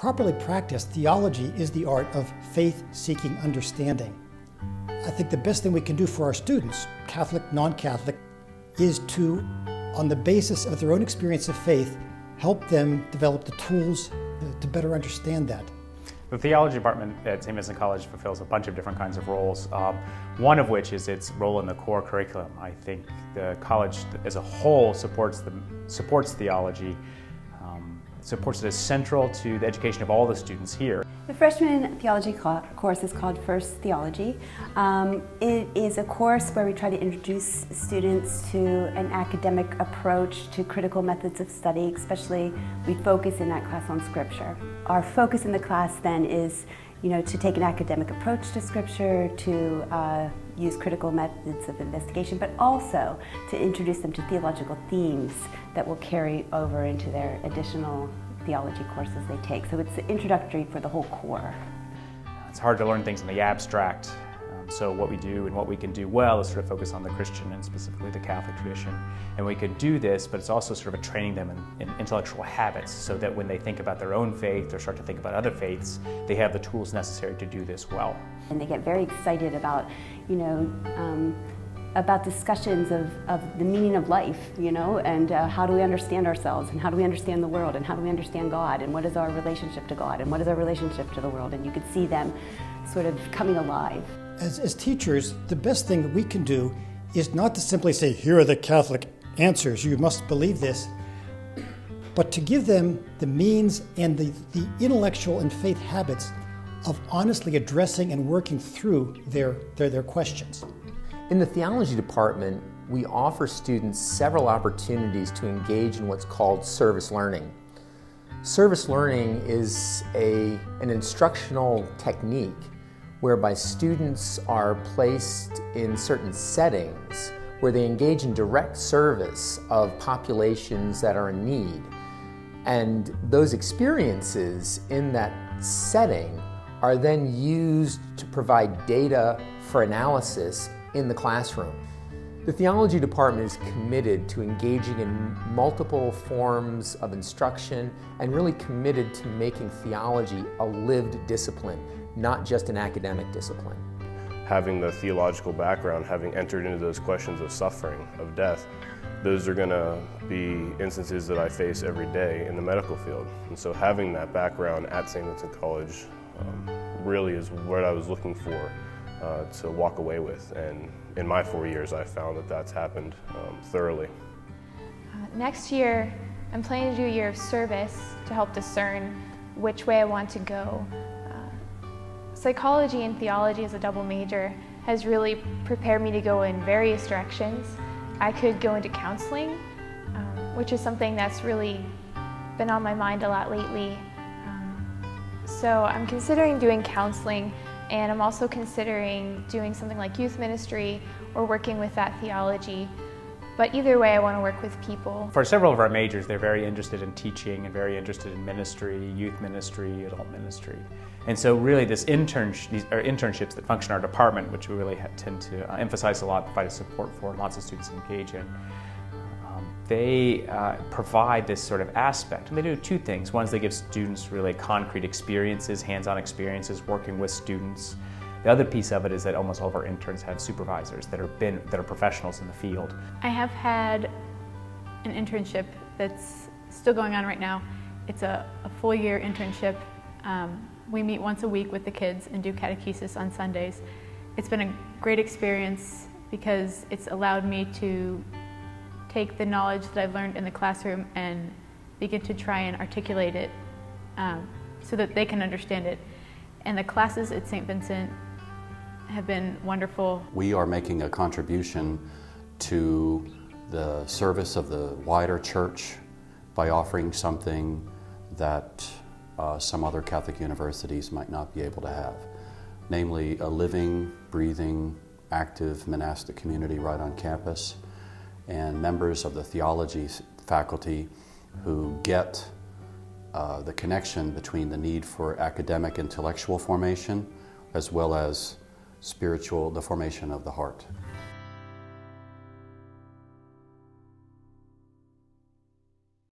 Properly practiced, theology is the art of faith-seeking understanding. I think the best thing we can do for our students, Catholic, non-Catholic, is to, on the basis of their own experience of faith, help them develop the tools to better understand that. The theology department at Saint Vincent College fulfills a bunch of different kinds of roles, one of which is its role in the core curriculum. I think the college as a whole supports theology, supports it as central to the education of all the students here. The freshman theology course is called First Theology. It is a course where we try to introduce students to an academic approach to critical methods of study, especially we focus in that class on Scripture. Our focus in the class then is to take an academic approach to Scripture, to use critical methods of investigation, but also to introduce them to theological themes that will carry over into their additional theology courses they take. So it's introductory for the whole core. It's hard to learn things in the abstract. So what we do and what we can do well is sort of focus on the Christian and specifically the Catholic tradition. And we can do this, but it's also sort of training them in intellectual habits so that when they think about their own faith or start to think about other faiths, they have the tools necessary to do this well. And they get very excited about, about discussions of the meaning of life, and how do we understand ourselves, and how do we understand the world, and how do we understand God, and what is our relationship to God, and what is our relationship to the world, and you could see them sort of coming alive. As teachers, the best thing that we can do is not to simply say, here are the Catholic answers, you must believe this, but to give them the means and the intellectual and faith habits of honestly addressing and working through their questions. In the theology department, we offer students several opportunities to engage in what's called service learning. Service learning is an instructional technique whereby students are placed in certain settings where they engage in direct service of populations that are in need. And those experiences in that setting are then used to provide data for analysis in the classroom. The theology department is committed to engaging in multiple forms of instruction and really committed to making theology a lived discipline, not just an academic discipline. Having the theological background, having entered into those questions of suffering, of death, those are going to be instances that I face every day in the medical field. And so having that background at Saint Vincent College really is what I was looking for to walk away with. And in my 4 years, I found that that's happened thoroughly. Next year, I'm planning to do a year of service to help discern which way I want to go. Psychology and theology as a double major has really prepared me to go in various directions. I could go into counseling, which is something that's really been on my mind a lot lately. So I'm considering doing counseling, and I'm also considering doing something like youth ministry or working with that theology. But either way, I want to work with people. For several of our majors, they're very interested in teaching and very interested in ministry, youth ministry, adult ministry. And so really these are internships that function in our department, which we really tend to emphasize a lot, provide support for, and lots of students engage in. They provide this sort of aspect, and they do two things. One is they give students really concrete experiences, hands-on experiences, working with students. The other piece of it is that almost all of our interns have supervisors that are professionals in the field. I have had an internship that's still going on right now. It's a full-year internship. We meet once a week with the kids and do catechesis on Sundays. It's been a great experience because it's allowed me to take the knowledge that I've learned in the classroom and begin to try and articulate it so that they can understand it. And the classes at St. Vincent have been wonderful. We are making a contribution to the service of the wider church by offering something that some other Catholic universities might not be able to have, namely a living, breathing, active monastic community right on campus, and members of the theology faculty who get the connection between the need for academic intellectual formation as well as the formation of the heart.